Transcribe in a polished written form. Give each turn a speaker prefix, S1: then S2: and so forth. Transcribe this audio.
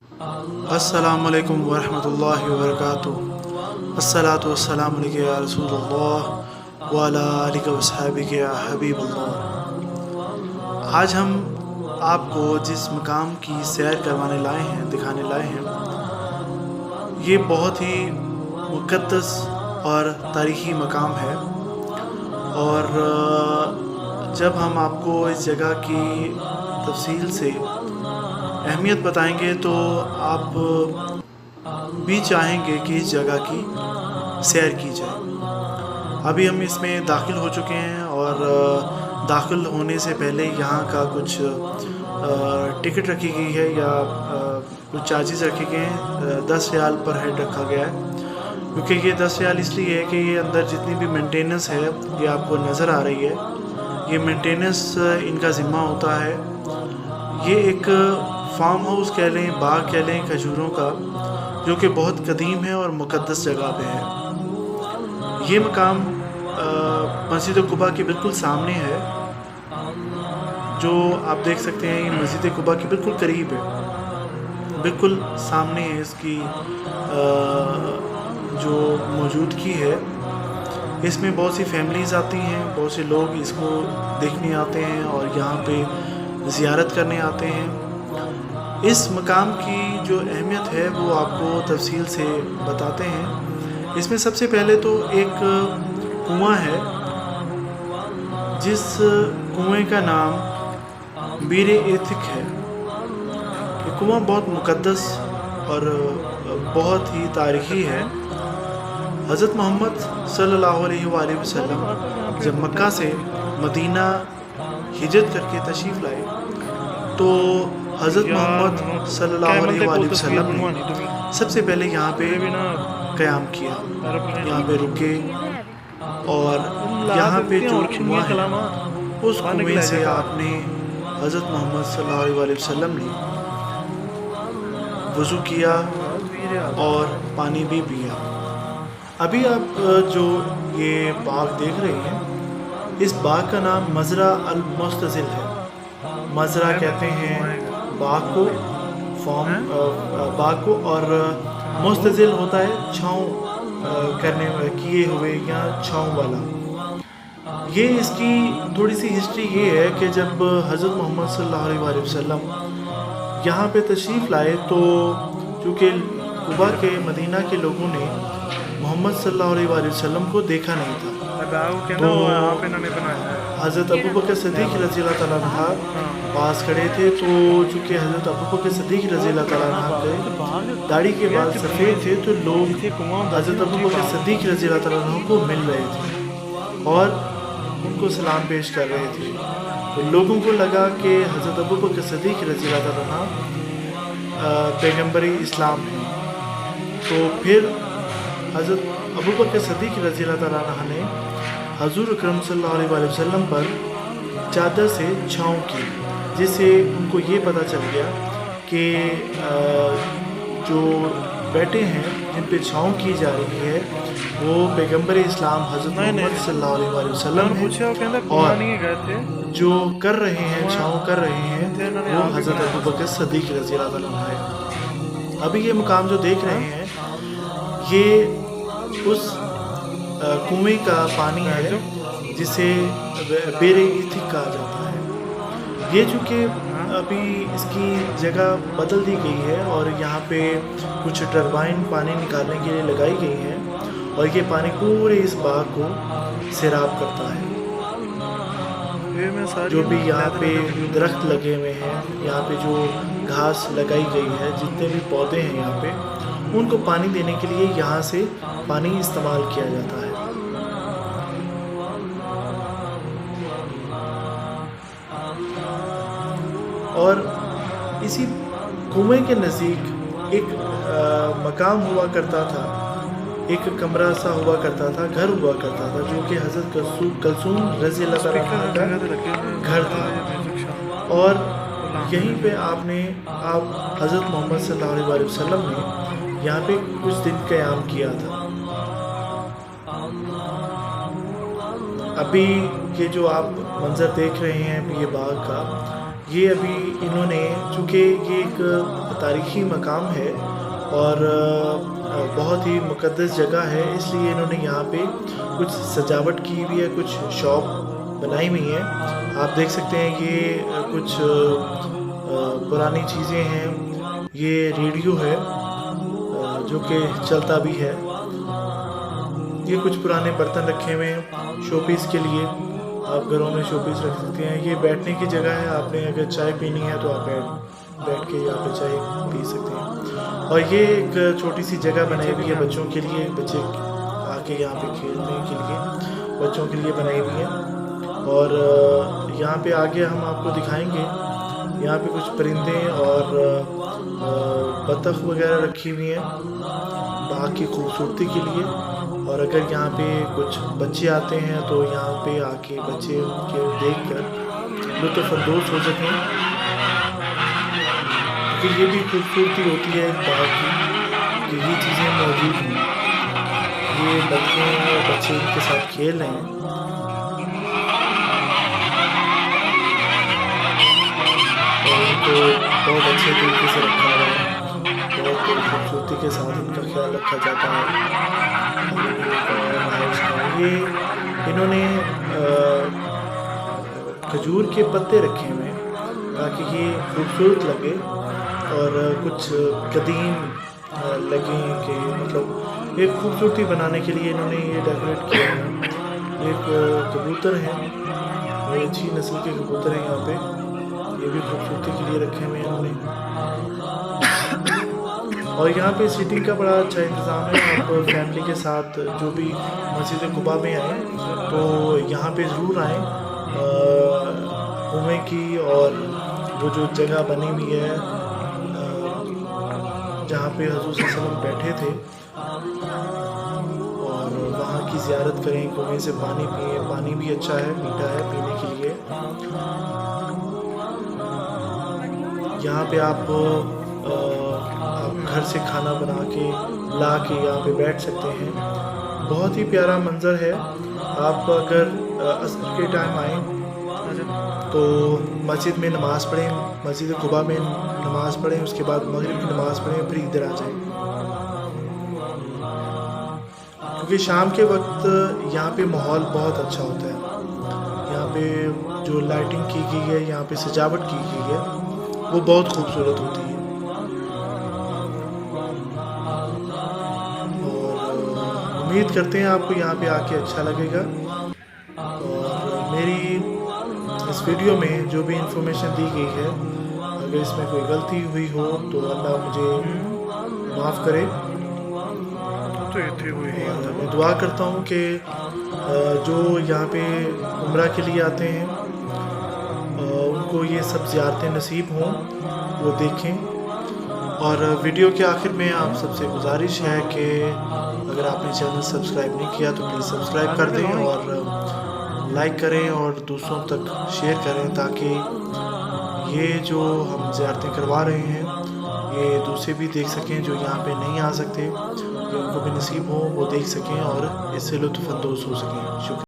S1: अस्सलामु अलैकुम वरहमतुल्लाहि वबरकातुहू। अस्सलातु वस्सलामु अलैका या रसूलल्लाह व अला आलिका व अस्हाबिका या हबीबल्लाह। आज हम आपको जिस मकाम की सैर करवाने लाए हैं, दिखाने लाए हैं, ये बहुत ही मुक़द्दस और तारीख़ी मकाम है। और जब हम आपको इस जगह की तफसील से अहमियत बताएंगे तो आप भी चाहेंगे कि इस जगह की सैर की जाए। अभी हम इसमें दाखिल हो चुके हैं और दाखिल होने से पहले यहाँ का कुछ टिकट रखी गई है या कुछ चार्जेस रखे गए हैं। 10 रियाल पर हेड रखा गया है, क्योंकि ये 10 रियाल इसलिए है कि ये अंदर जितनी भी मेंटेनेंस है ये आपको नज़र आ रही है, ये मेंटेनेंस इनका ज़िम्मा होता है। ये एक फार्म हाउस कह लें, बाग कह लें खजूरों का, जो कि बहुत कदीम है और मुक़द्दस जगह पे है। ये मकाम मस्जिद कुबा के बिल्कुल सामने है, जो आप देख सकते हैं। ये मस्जिद कुबा के बिल्कुल करीब है, बिल्कुल सामने है इसकी जो मौजूदगी है। इसमें बहुत सी फैमिलीज़ आती हैं, बहुत से लोग इसको देखने आते हैं और यहाँ पे ज़ियारत करने आते हैं। इस मकाम की जो अहमियत है वो आपको तफसील से बताते हैं। इसमें सबसे पहले तो एक कुआं है, जिस कुएं का नाम बीर एथिक है। ये कुआं बहुत मुक़द्दस और बहुत ही तारीख़ी है। हज़रत मोहम्मद सल्लल्लाहु अलैहि वसल्लम जब मक्का से मदीना हिजरत करके तशरीफ़ लाए तो हज़रत मोहम्मद सल्लल्लाहु अलैहि वसल्लम ने सबसे पहले यहाँ पे क़याम किया, यहाँ पे रुके और यहाँ पे जो कुआं है उस कुएं से आपने हज़रत मोहम्मद सल्लल्लाहु अलैहि वसल्लम ने वज़ू किया और पानी भी पिया। अभी आप जो ये बाग देख रहे हैं, इस बाग का नाम मज़रा अल मुस्तज़िल है। मज़रा कहते हैं बाग को, बाग को, और मुस्तज़िल होता है छाँव करने किए हुए या छाँव वाला। ये इसकी थोड़ी सी हिस्ट्री ये है कि जब हज़रत मोहम्मद सल्लल्लाहु अलैहि वसल्लम यहाँ पे तशरीफ़ लाए तो चूँकि कुबा के मदीना के लोगों ने मोहम्मद सल्लल्लाहु अलैहि वसल्लम को देखा नहीं था, तो हज़रत अबू बकर सिद्दीक़ रज़ी अल्लाह तआला अन्हु पास खड़े थे। तो चूँकि हज़रत अबू बकर सिद्दीक़ रज़ी अल्लाह तआला अन्हु के दाढ़ी के बाल सफ़ेद थे, तो लोग हज़रत अबू बकर सिद्दीक़ रज़ी अल्लाह तआला अन्हु को मिल रहे थे और उनको सलाम पेश कर रहे थे। तो लोगों को लगा कि हज़रत अबू बकर सिद्दीक़ रज़ी अल्लाह तआला अन्हु पैगम्बर इस्लाम हैं। तो फिर हज़रत अबू बकर सिद्दीक़ रज़ी अल्लाह तआला अन्हु ने हज़ूर अकरम सल्लल्लाहु अलैहि वसल्लम पर चादर से छाँव की, जिससे उनको ये पता चल गया कि जो बैठे हैं जिन पे छाँव की जा रही है वो पैगम्बर इस्लाम हज़रत मोहम्मद सल्लल्लाहु अलैहि वसल्लम हैं, और जो कर रहे हैं, छाँव कर रहे हैं, वो हज़रत अबू बकर सिद्दीक़ रज़ी अल्लाह तआला है। अभी ये मुकाम जो देख रहे हैं ये उस कुएं का पानी है जिसे बीर एथिक कहा जाता है। ये चूँकि अभी इसकी जगह बदल दी गई है और यहाँ पे कुछ टरबाइन पानी निकालने के लिए लगाई गई हैं और ये पानी पूरे इस बाग को सैराब करता है। जो भी यहाँ पे दरख्त लगे हुए हैं, यहाँ पे जो घास लगाई गई है, जितने भी पौधे हैं यहाँ पे, उनको पानी देने के लिए यहाँ से पानी इस्तेमाल किया जाता है। और इसी कुएं के नज़दीक एक मकाम हुआ करता था, एक कमरा सा हुआ करता था, घर हुआ करता था, जो कि हज़रत कलसूम रज़ी अल्लाह तआला का घर था। और यहीं पे आप हज़रत मोहम्मद सल्लल्लाहु अलैहि वसल्लम ने यहाँ पे कुछ दिन क़याम किया था। अभी ये जो आप मंज़र देख रहे हैं ये बाग का, ये अभी इन्होंने, चूँकि ये एक तारीख़ी मकाम है और बहुत ही मुक़द्दस जगह है, इसलिए इन्होंने यहाँ पे कुछ सजावट की हुई है, कुछ शॉप बनाई हुई हैं। आप देख सकते हैं ये कुछ पुरानी चीज़ें हैं। ये रेडियो है जो कि चलता भी है। ये कुछ पुराने बर्तन रखे हुए हैं शोपीस के लिए, आप घरों में शोपीस रख सकते हैं। ये बैठने की जगह है, आपने अगर चाय पीनी है तो आप बैठ के यहाँ पे चाय पी सकते हैं। और ये एक छोटी सी जगह बनाई हुई है बच्चों के लिए, बच्चे आके यहाँ पे खेलने के लिए बच्चों के लिए बनाई हुई है। और यहाँ पे आगे हम आपको दिखाएंगे, यहाँ पे कुछ परिंदे और बतख वगैरह रखी हुई हैं बाग की खूबसूरती के लिए। और अगर यहाँ पे कुछ बच्चे आते हैं तो यहाँ पे आके बच्चे उनके देख कर लुत्फ़अंदोज़ हो सकें, क्योंकि ये भी खूबसूरती होती है इस बाग की कि ये चीज़ें मौजूद हैं। ये बच्चे इनके साथ खेल रहे हैं। और इनको बहुत अच्छे तरीके से रखा हुआ है, बहुत खूबसूरती के साथ इनका ख्याल रखा जाता है। ये इन्होंने खजूर के पत्ते रखे हुए हैं ताकि ये खूबसूरत लगे और कुछ कदीम लगे कि मतलब एक खूबसूरती बनाने के लिए इन्होंने ये डेकोरेट किया है। एक कबूतर है, ये अच्छी नस्ल के कबूतर हैं यहाँ पे, ये भी खूबसूरती के लिए रखे हुए हैं इन्होंने। और यहाँ पे सीटिंग का बड़ा अच्छा इंतज़ाम है। आप फैमिली के साथ जो भी मस्जिद कुबा में आए तो यहाँ पे ज़रूर आएँ घूमने की। और वो जो जगह बनी हुई है जहाँ पे हुज़ूर सल्लल्लाहु अलैहि वसल्लम बैठे थे, और वहाँ की ज़ियारत करें, कुएं से पानी पिए। पानी भी अच्छा है, मीठा है पीने के लिए। यहाँ पे आप घर से खाना बना के ला के यहाँ पे बैठ सकते हैं। बहुत ही प्यारा मंज़र है। आप अगर असर के टाइम आएँ तो मस्जिद में नमाज़ पढ़ें, मस्जिद कुबा में नमाज़ पढ़ें, उसके बाद मगरिब की नमाज़ पढ़ें, फिर इधर आ जाएँ। क्योंकि शाम के वक्त यहाँ पे माहौल बहुत अच्छा होता है। यहाँ पे जो लाइटिंग की गई है, यहाँ पे सजावट की गई है, वो बहुत खूबसूरत होती है। और उम्मीद करते हैं आपको यहाँ पे आके अच्छा लगेगा। और मेरी इस वीडियो में जो भी इंफॉर्मेशन दी गई है, अगर इसमें कोई गलती हुई हो तो अल्लाह मुझे माफ़ करे। और मैं दुआ करता हूँ कि जो यहाँ पे उम्रा के लिए आते हैं उनको ये सब ज़ियारतें नसीब हों, वो देखें। और वीडियो के आखिर में आप सबसे गुजारिश है कि अगर आपने चैनल सब्सक्राइब नहीं किया तो प्लीज़ सब्सक्राइब कर दें और लाइक करें और दूसरों तक शेयर करें, ताकि ये जो हम ज़ियारतें करवा रहे हैं ये दूसरे भी देख सकें जो यहाँ पे नहीं आ सकते, ये उनको भी नसीब हो, वो देख सकें और इससे लुत्फ़अंदोज़ हो सकें। शुक्रिया।